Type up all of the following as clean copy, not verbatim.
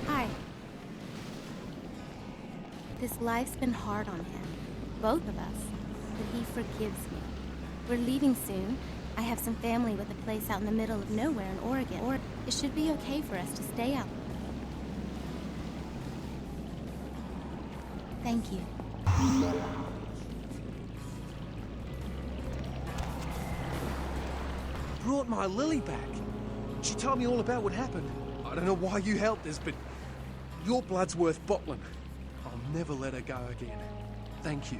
Hi. This life's been hard on him, both of us, but he forgives me. We're leaving soon. I have some family with a place out in the middle of nowhere in Oregon. Or it should be okay for us to stay out. Thank you. Brought my Lily back. She told me all about what happened. I don't know why you helped us, but your blood's worth bottling. I'll never let her go again. Thank you.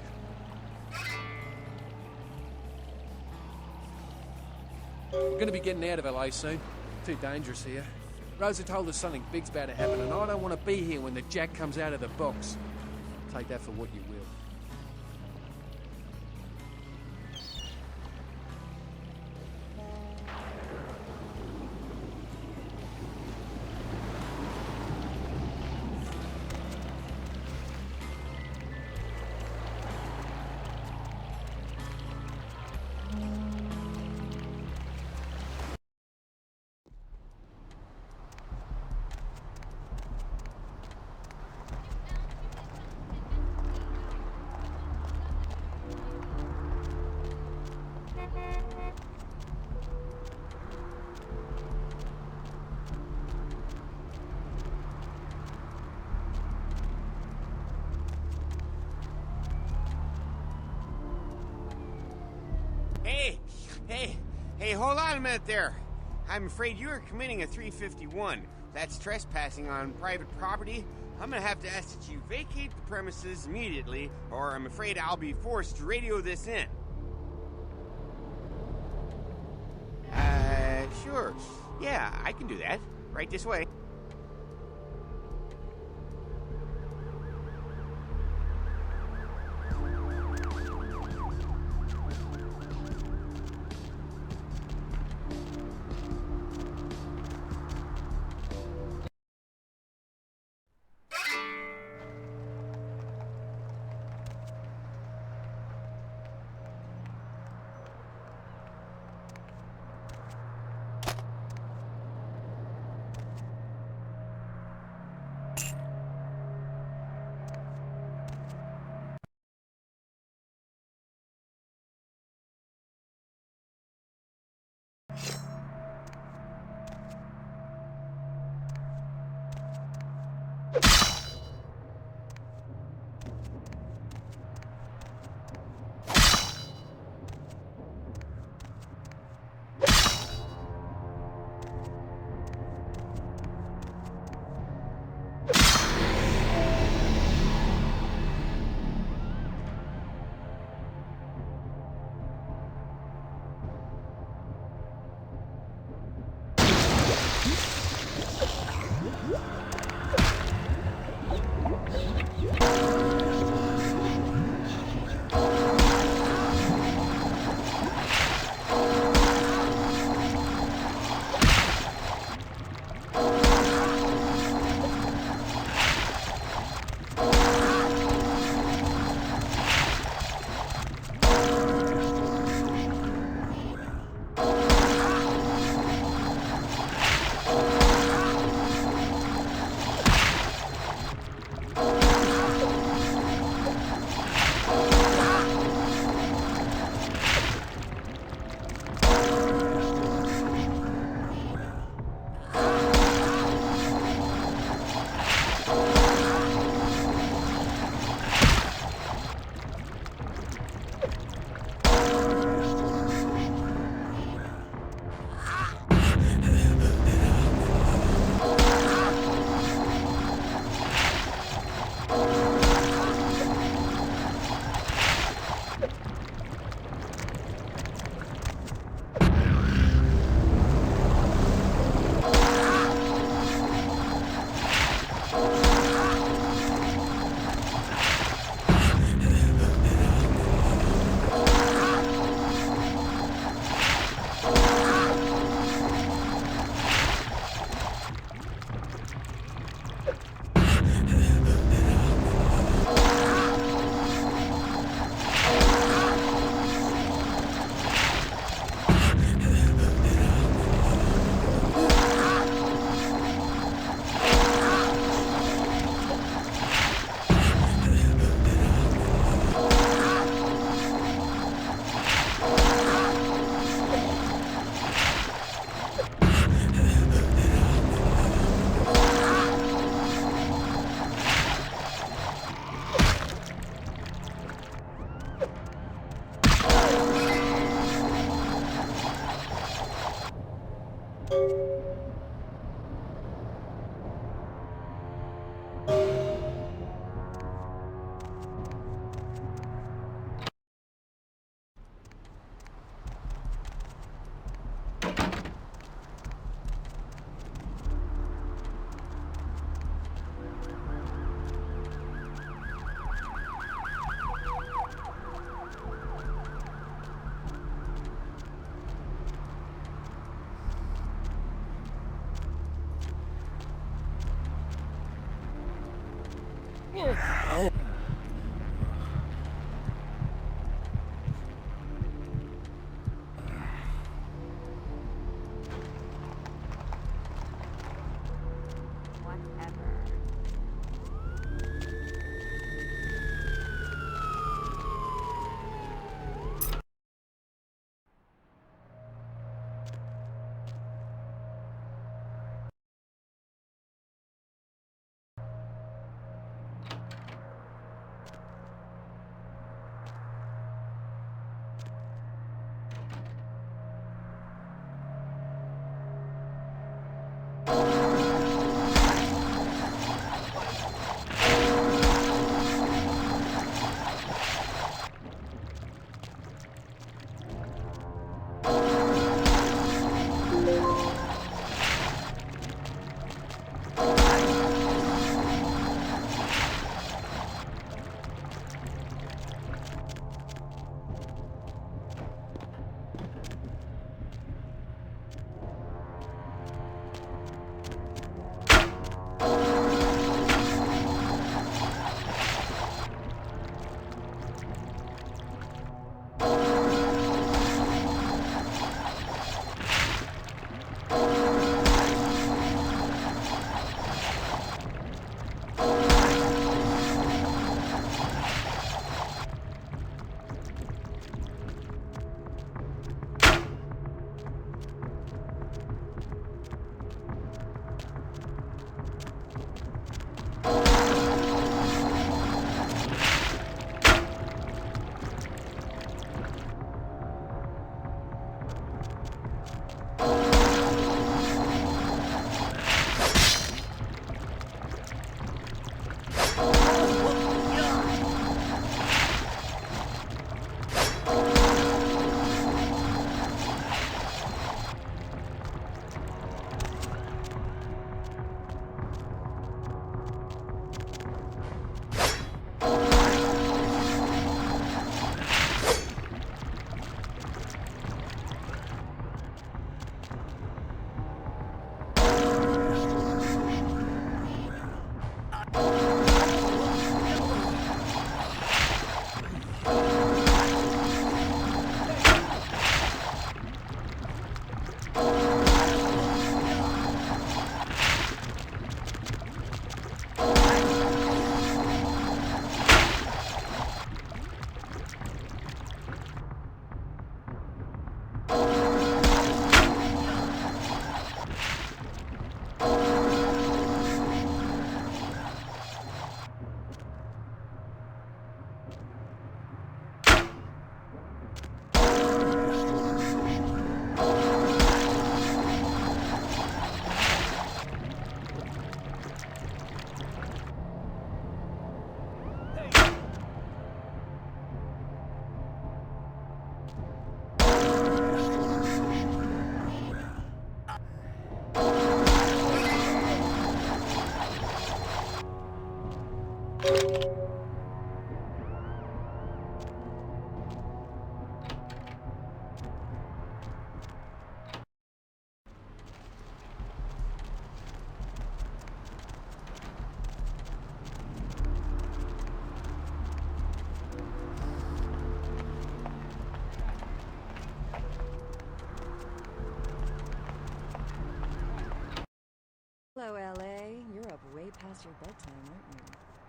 We're gonna be getting out of LA soon. Too dangerous here. Rosa told us something big's about to happen, and I don't want to be here when the jack comes out of the box. Take that for what you will. Hey, hold on a minute there. I'm afraid you are committing a 351. That's trespassing on private property. I'm gonna have to ask that you vacate the premises immediately, or I'm afraid I'll be forced to radio this in. Sure. Yeah, I can do that. Right this way.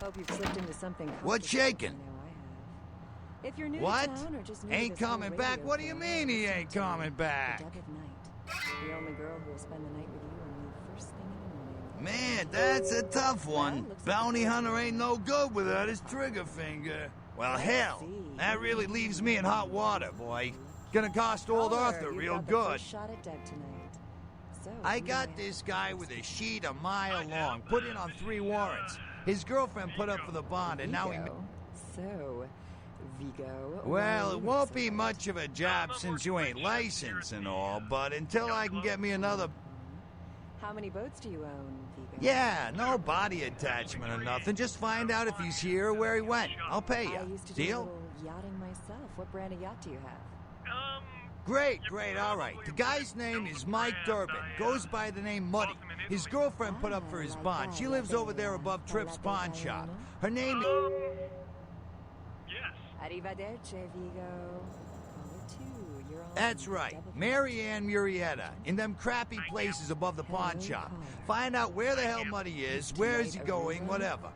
Hope you've slipped into something. What's shaking? I know I have. If you're new What? to town or just new to Ain't this whole coming back? radio What do you thing, mean he listen ain't to coming back? The Dove of Night. The only girl who will spend the night with you and me first thing in the morning. Man, that's a tough one. Well, looks like Bounty the hunter first ain't no good without his trigger finger. Well, Let's hell, see. that really leaves me in hot water, boy. Gonna cost old Caller, Arthur you've real got the good. first shot at Deb tonight. So, I you got know this guy with a sheet a mile long, put in on 3 warrants. His girlfriend put up for the bond, and now he... Vigo. So, Vigo. Well, it won't be much of a job since you ain't licensed and all, but until I can get me another... How many boats do you own, Vigo? Yeah, no body attachment or nothing. Just find out if he's here or where he went. I'll pay I you. used to do a Deal? little yachting myself. What brand of yacht do you have? Great, all right. The guy's name is Mike Durbin. Goes by the name Muddy. His girlfriend put up for his bond. She lives over there above Tripp's pawn shop. Her name is... Arrivederci, Vigo. Caller 2, you're on. That's right, Deb of Mary Ann Murrieta, in them crappy places above the pawn shop. Find out where the hell Muddy is, where is he going, whatever.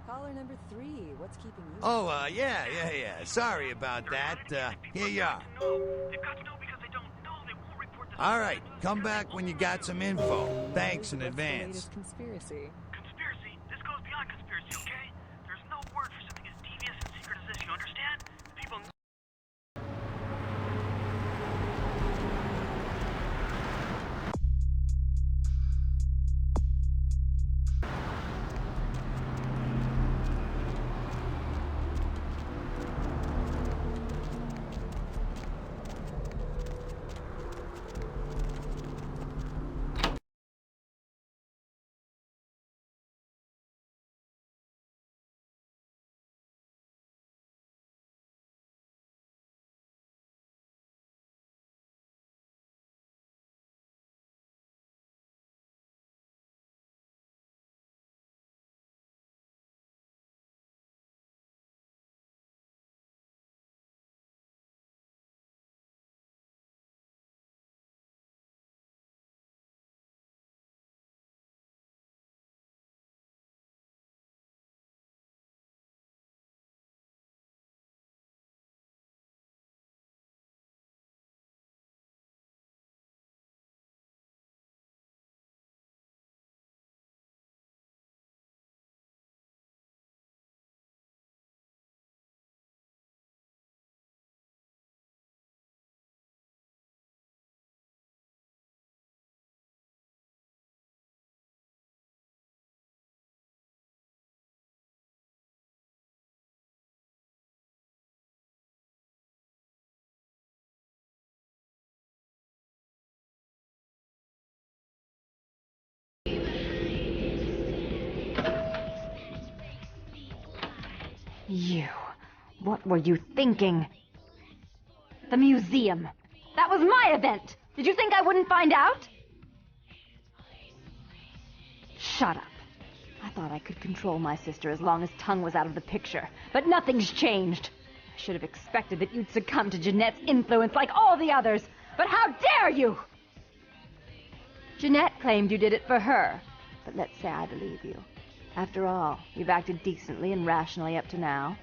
Caller number 3, what's keeping you? Oh, yeah. Sorry about that. Here you are. All right, come back when you got some info. Thanks in What's the advance. latest conspiracy? Conspiracy? This goes beyond conspiracy, okay? There's no word for something as devious and secret as this, you understand? People... You. What were you thinking? The museum. That was my event. Did you think I wouldn't find out? Shut up. I thought I could control my sister as long as Tongue was out of the picture. But nothing's changed. I should have expected that you'd succumb to Jeanette's influence like all the others. But how dare you! Jeanette claimed you did it for her. But let's say I believe you. After all, you've acted decently and rationally up to now.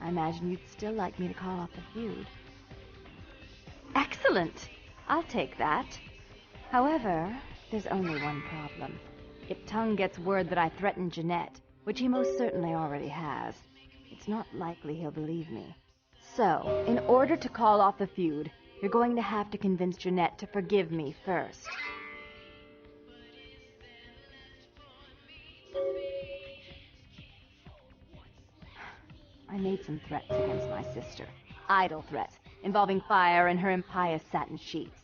I imagine you'd still like me to call off the feud. Excellent! I'll take that. However, there's only one problem. If Tongue gets word that I threatened Jeanette, which he most certainly already has, it's not likely he'll believe me. So, in order to call off the feud, you're going to have to convince Jeanette to forgive me first. I made some threats against my sister. Idle threats, involving fire and her impious satin sheets.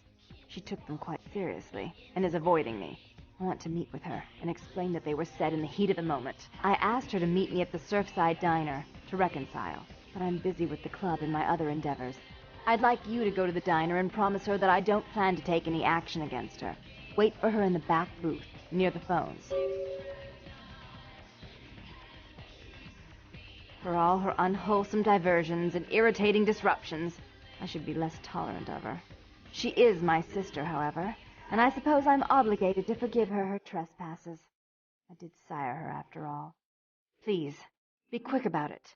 She took them quite seriously, and is avoiding me. I want to meet with her, and explain that they were said in the heat of the moment. I asked her to meet me at the Surfside Diner, to reconcile, but I'm busy with the club and my other endeavors. I'd like you to go to the diner and promise her that I don't plan to take any action against her. Wait for her in the back booth, near the phones. For all her unwholesome diversions and irritating disruptions, I should be less tolerant of her. She is my sister, however, and I suppose I'm obligated to forgive her her trespasses. I did sire her, after all. Please, be quick about it.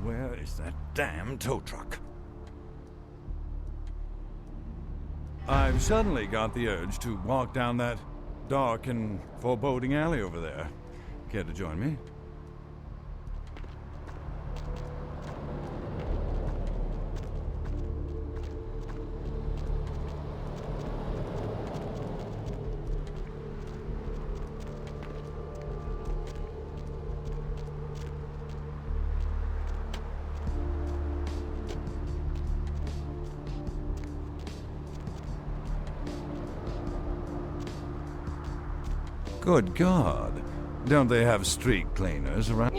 Where is that damn tow truck? I've suddenly got the urge to walk down that dark and foreboding alley over there. Care to join me? Good God. Don't they have street cleaners around?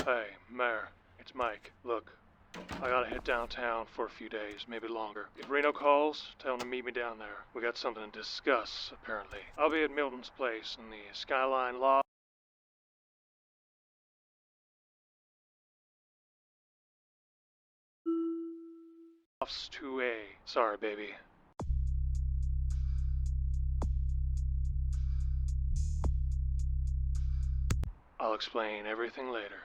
Hey, Mayor, it's Mike. Look, I gotta head downtown for a few days, maybe longer. If Reno calls, tell him to meet me down there. We got something to discuss, apparently. I'll be at Milton's place in the Skyline Lofts 2A. Sorry, baby. I'll explain everything later.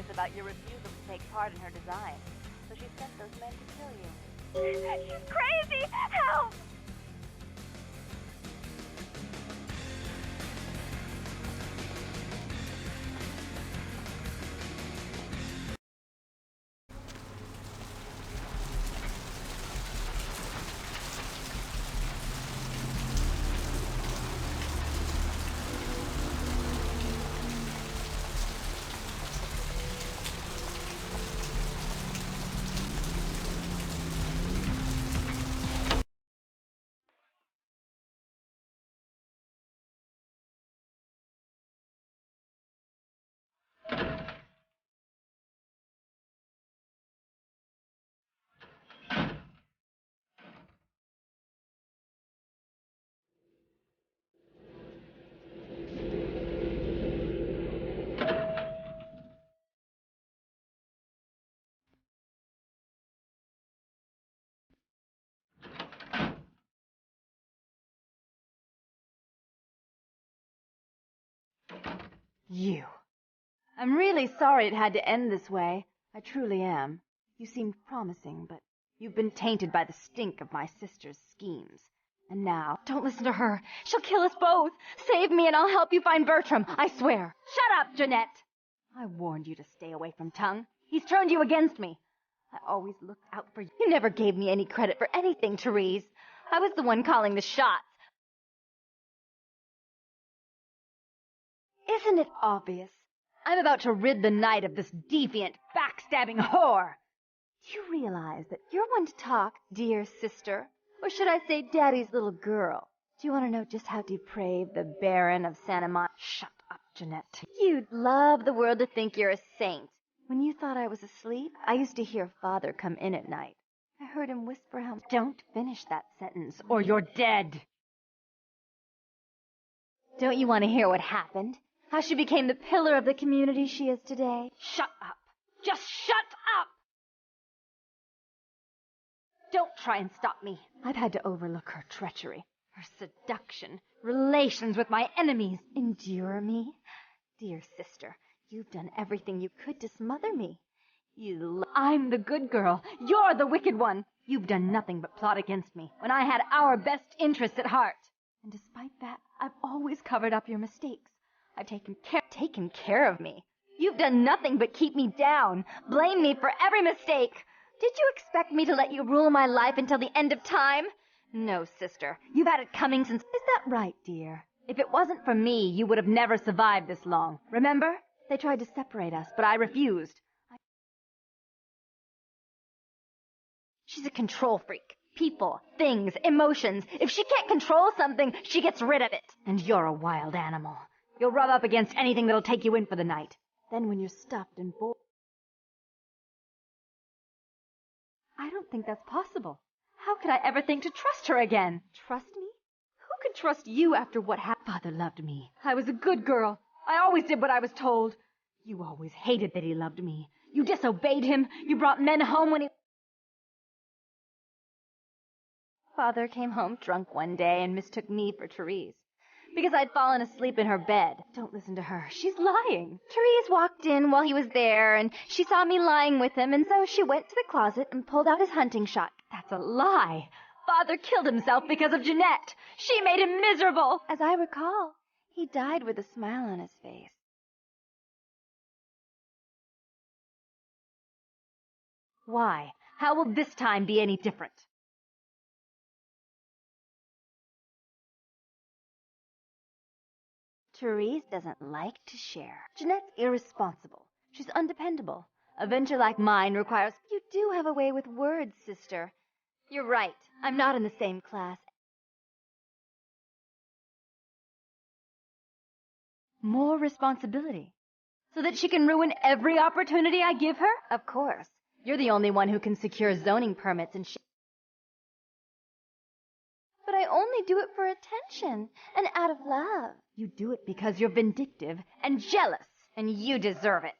furious about your refusal to take part in her design. So she sent those men to kill you. She's crazy! Help! You. I'm really sorry it had to end this way. I truly am. You seemed promising, but you've been tainted by the stink of my sister's schemes. And now, don't listen to her. She'll kill us both. Save me and I'll help you find Bertram, I swear. Shut up, Jeanette. I warned you to stay away from Tongue. He's turned you against me. I always looked out for you. You never gave me any credit for anything, Therese. I was the one calling the shots. Isn't it obvious? I'm about to rid the night of this deviant, backstabbing whore. Do you realize that you're one to talk, dear sister? Or should I say daddy's little girl? Do you want to know just how depraved the Baron of Santa Monica... Shut up, Jeanette. You'd love the world to think you're a saint. When you thought I was asleep, I used to hear Father come in at night. I heard him whisper how... Don't finish that sentence, or you're dead. Don't you want to hear what happened? How she became the pillar of the community she is today? Shut up. Just shut up! Don't try and stop me. I've had to overlook her treachery, her seduction, relations with my enemies. Endure me? Dear sister, you've done everything you could to smother me. I'm the good girl. You're the wicked one. You've done nothing but plot against me when I had our best interests at heart. And despite that, I've always covered up your mistakes. I've taken care of me. You've done nothing but keep me down, blame me for every mistake. Did you expect me to let you rule my life until the end of time? No, sister. You've had it coming since... Is that right, dear? If it wasn't for me, you would have never survived this long. Remember? They tried to separate us, but I refused. She's a control freak. People, things, emotions. If she can't control something, she gets rid of it. And you're a wild animal. You'll rub up against anything that'll take you in for the night. Then when you're stuffed and bored... I don't think that's possible. How could I ever think to trust her again? Trust me? Who could trust you after what happened? Father loved me. I was a good girl. I always did what I was told. You always hated that he loved me. You disobeyed him. You brought men home when he... Father came home drunk one day and mistook me for Therese. Because I'd fallen asleep in her bed. Don't listen to her. She's lying. Therese walked in while he was there, and she saw me lying with him, and so she went to the closet and pulled out his hunting shot. That's a lie. Father killed himself because of Jeanette. She made him miserable. As I recall, he died with a smile on his face. Why? How will this time be any different? Therese doesn't like to share. Jeanette's irresponsible. She's undependable. A venture like mine requires... You do have a way with words, sister. You're right. I'm not in the same class. More responsibility. So that she can ruin every opportunity I give her? Of course. You're the only one who can secure zoning permits and But I only do it for attention and out of love. You do it because you're vindictive and jealous, and you deserve it.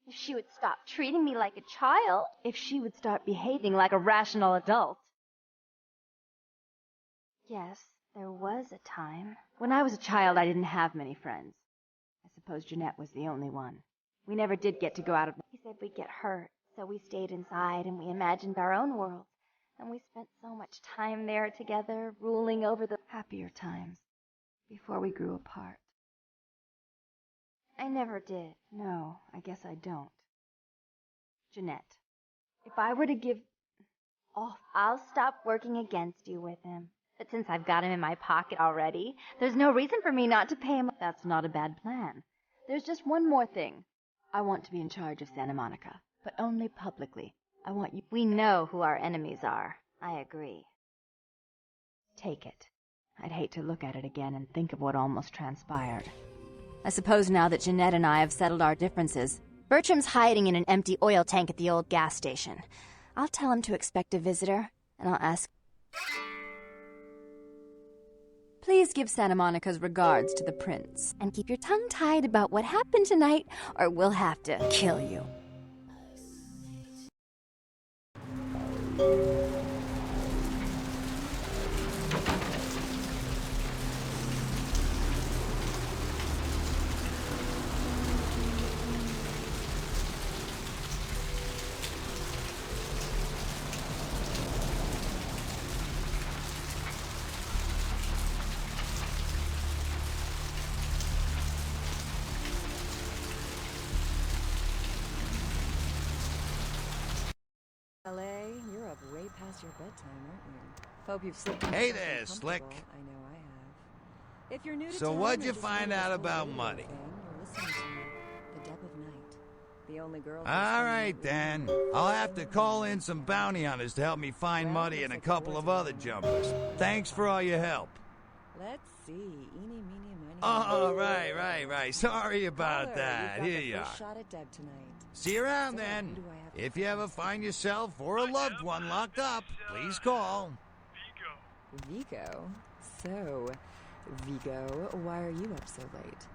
If she would stop treating me like a child, if she would start behaving like a rational adult. Yes, there was a time. When I was a child, I didn't have many friends. I suppose Jeanette was the only one. We never did get to go out of... He said we'd get hurt, so we stayed inside and we imagined our own worlds. And we spent so much time there together, ruling over the happier times, before we grew apart. I never did. No, I guess I don't. Jeanette, if I were to give... off, I'll stop working against you with him. But since I've got him in my pocket already, there's no reason for me not to pay him. That's not a bad plan. There's just one more thing. I want to be in charge of Santa Monica, but only publicly. I want you... We know who our enemies are. I agree. Take it. I'd hate to look at it again and think of what almost transpired. I suppose now that Jeanette and I have settled our differences, Bertram's hiding in an empty oil tank at the old gas station. I'll tell him to expect a visitor, and I'll ask... Please give Santa Monica's regards to the prince, and keep your tongue tied about what happened tonight, or we'll have to kill you. LA, you're up way past your bedtime, aren't you? Hope you've slept. Hey there, Slick. I know I have. If you're new to So town what'd or you just find new to out this about whole Muddy? radio thing, you're listening to The Depth of Night. The only girl who's All spending right, the night with then. me. I'll have to call in some bounty hunters to help me find Well, Muddy and a looks like the couple of boys are other on. jumpers. Thanks for all your help. Let's see. Eeny, meeny, miny. Oh, right. Sorry about Caller, that. you've got Here the you first are. shot at Deb tonight. See you around So, then. who do I have to If you ever find yourself or a loved one locked up, please call. Vigo. So, Vigo, why are you up so late?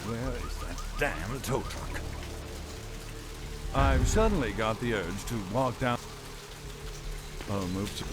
Where is that damn tow truck? I've suddenly got the urge to walk down... Oh, move to...